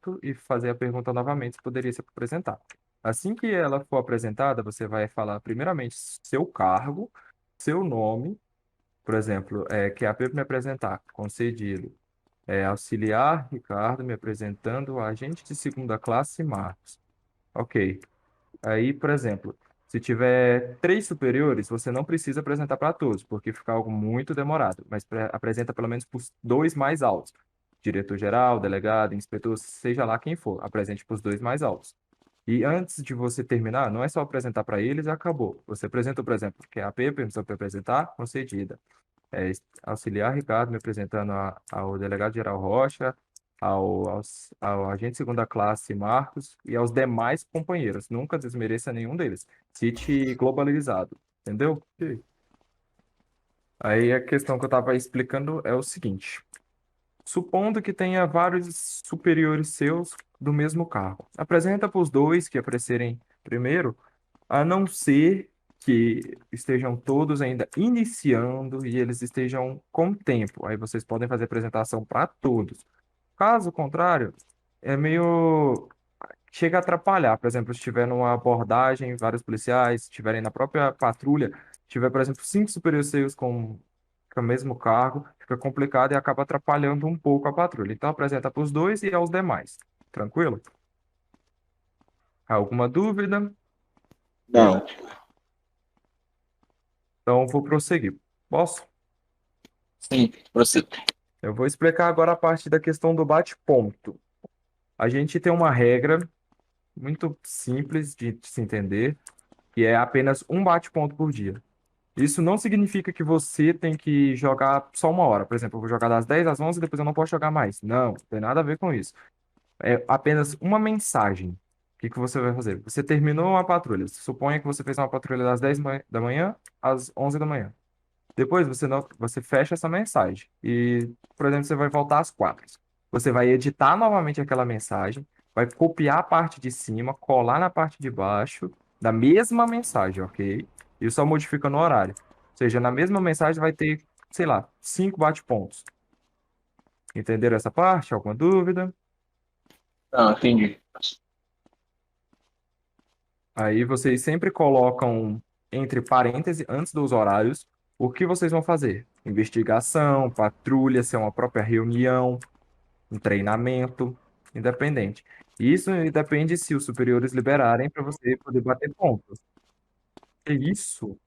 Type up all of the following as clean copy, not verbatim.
ponto e fazer a pergunta novamente se poderia se apresentar. Assim que ela for apresentada, você vai falar primeiramente seu cargo, seu nome, por exemplo, que a P me apresentar, concedido. Auxiliar Ricardo me apresentando agente de segunda classe Marcos. Ok. Aí, por exemplo, se tiver três superiores, você não precisa apresentar para todos, porque fica algo muito demorado, mas apresenta pelo menos para os dois mais altos. Diretor-geral, delegado, inspetor, seja lá quem for, apresente para os dois mais altos. E antes de você terminar, não é só apresentar para eles e acabou. Você apresenta, por exemplo, que é a P, permissão para apresentar, concedida. Auxiliar Ricardo me apresentando ao delegado-geral Rocha, ao agente de segunda classe Marcos e aos demais companheiros. Nunca desmereça nenhum deles. Cite globalizado, entendeu? Ok. Aí a questão que eu estava explicando é o seguinte: supondo que tenha vários superiores seus do mesmo cargo, apresenta para os dois que aparecerem primeiro, a não ser que estejam todos ainda iniciando e eles estejam com tempo. Aí vocês podem fazer apresentação para todos. Caso contrário, é meio. Chega a atrapalhar. Por exemplo, se estiver numa abordagem, vários policiais, se estiverem na própria patrulha, tiver, por exemplo, cinco superiores seus com o mesmo cargo, fica complicado e acaba atrapalhando um pouco a patrulha. Então, apresenta para os dois e aos demais. Tranquilo? Alguma dúvida? Não. Então, vou prosseguir. Posso? Sim, prossiga. Eu vou explicar agora a parte da questão do bate-ponto. A gente tem uma regra muito simples de se entender, que é apenas um bate-ponto por dia. Isso não significa que você tem que jogar só uma hora. Por exemplo, eu vou jogar das 10 às 11 e depois eu não posso jogar mais. Não tem nada a ver com isso. É apenas uma mensagem. O que que você vai fazer? Você terminou uma patrulha. Suponha que você fez uma patrulha das 10 da manhã às 11 da manhã. Depois você não, você fecha essa mensagem e, por exemplo, você vai voltar às 4. Você vai editar novamente aquela mensagem, vai copiar a parte de cima, colar na parte de baixo da mesma mensagem, ok? E só modifica no horário. Ou seja, na mesma mensagem vai ter, sei lá, 5 bate-pontos. Entenderam essa parte? Alguma dúvida? Não, entendi. Aí vocês sempre colocam entre parênteses, antes dos horários, o que vocês vão fazer. Investigação, patrulha, se é uma própria reunião, um treinamento, independente. Isso depende se os superiores liberarem para você poder bater pontos. É isso?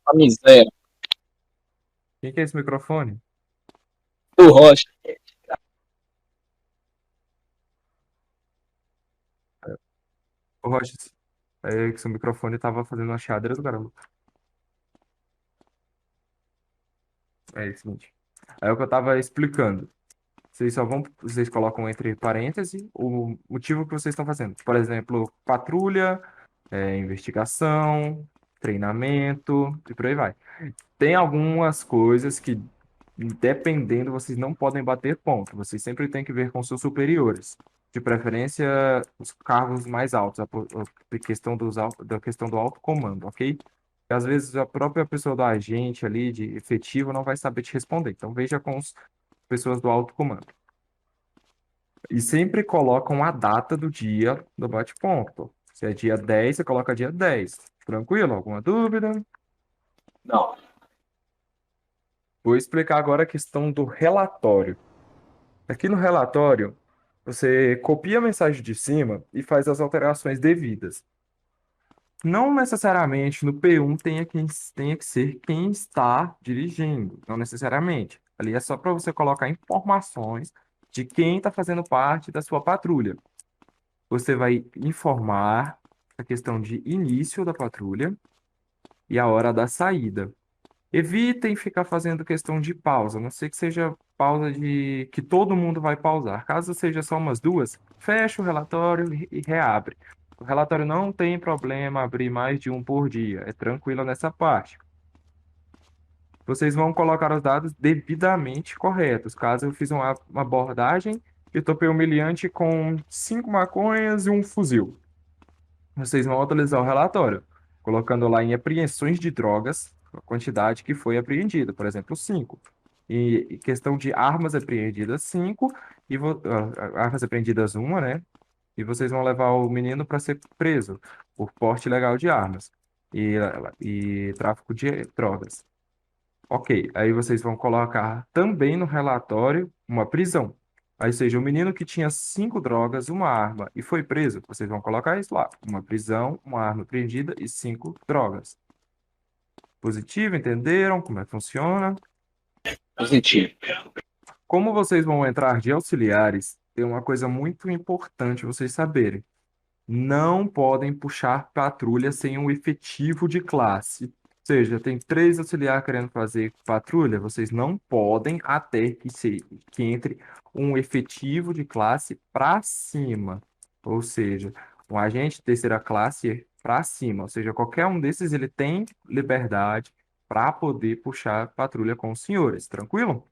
A miséria. Quem que é esse microfone? O Rocha. Ô, Rocha, é que seu microfone estava fazendo uma chiadeira do caramba. É o seguinte. É o que eu estava explicando. Vocês colocam entre parênteses o motivo que vocês estão fazendo. Por exemplo, patrulha, investigação, treinamento e por aí vai. Tem algumas coisas que, dependendo, vocês não podem bater ponto. Vocês sempre têm que ver com seus superiores. De preferência, os cargos mais altos, a questão da questão do alto comando, ok? E às vezes a própria pessoa do agente ali, de efetivo, não vai saber te responder. Então veja com as pessoas do alto comando. E sempre colocam a data do dia do bate-ponto. Se é dia 10, você coloca dia 10. Tranquilo? Alguma dúvida? Não. Vou explicar agora a questão do relatório. Aqui no relatório, você copia a mensagem de cima e faz as alterações devidas. Não necessariamente no P1 tenha que ser quem está dirigindo, não necessariamente. Ali é só para você colocar informações de quem está fazendo parte da sua patrulha. Você vai informar a questão de início da patrulha e a hora da saída. Evitem ficar fazendo questão de pausa, a não ser que seja pausa de que todo mundo vai pausar. Caso seja só umas duas, fecha o relatório e reabre. O relatório não tem problema abrir mais de um por dia, é tranquilo nessa parte. Vocês vão colocar os dados devidamente corretos. Caso eu fiz uma abordagem e topei humilhante com 5 maconhas e um fuzil. Vocês vão atualizar o relatório, colocando lá em apreensões de drogas a quantidade que foi apreendida, por exemplo, 5. E questão de armas apreendidas, 5. Armas apreendidas, uma, né? E vocês vão levar o menino para ser preso por porte ilegal de armas e tráfico de drogas. Ok, aí vocês vão colocar também no relatório uma prisão. Aí, seja, o menino que tinha 5 drogas, uma arma e foi preso, vocês vão colocar isso lá. Uma prisão, uma arma apreendida e 5 drogas. Positivo, entenderam como é que funciona? Positivo. Como vocês vão entrar de auxiliares, tem uma coisa muito importante vocês saberem. Não podem puxar patrulha sem um efetivo de classe. Ou seja, tem 3 auxiliares querendo fazer patrulha, vocês não podem até que entre um efetivo de classe para cima. Ou seja, um agente de terceira classe para cima. Ou seja, qualquer um desses ele tem liberdade para poder puxar patrulha com os senhores. Tranquilo?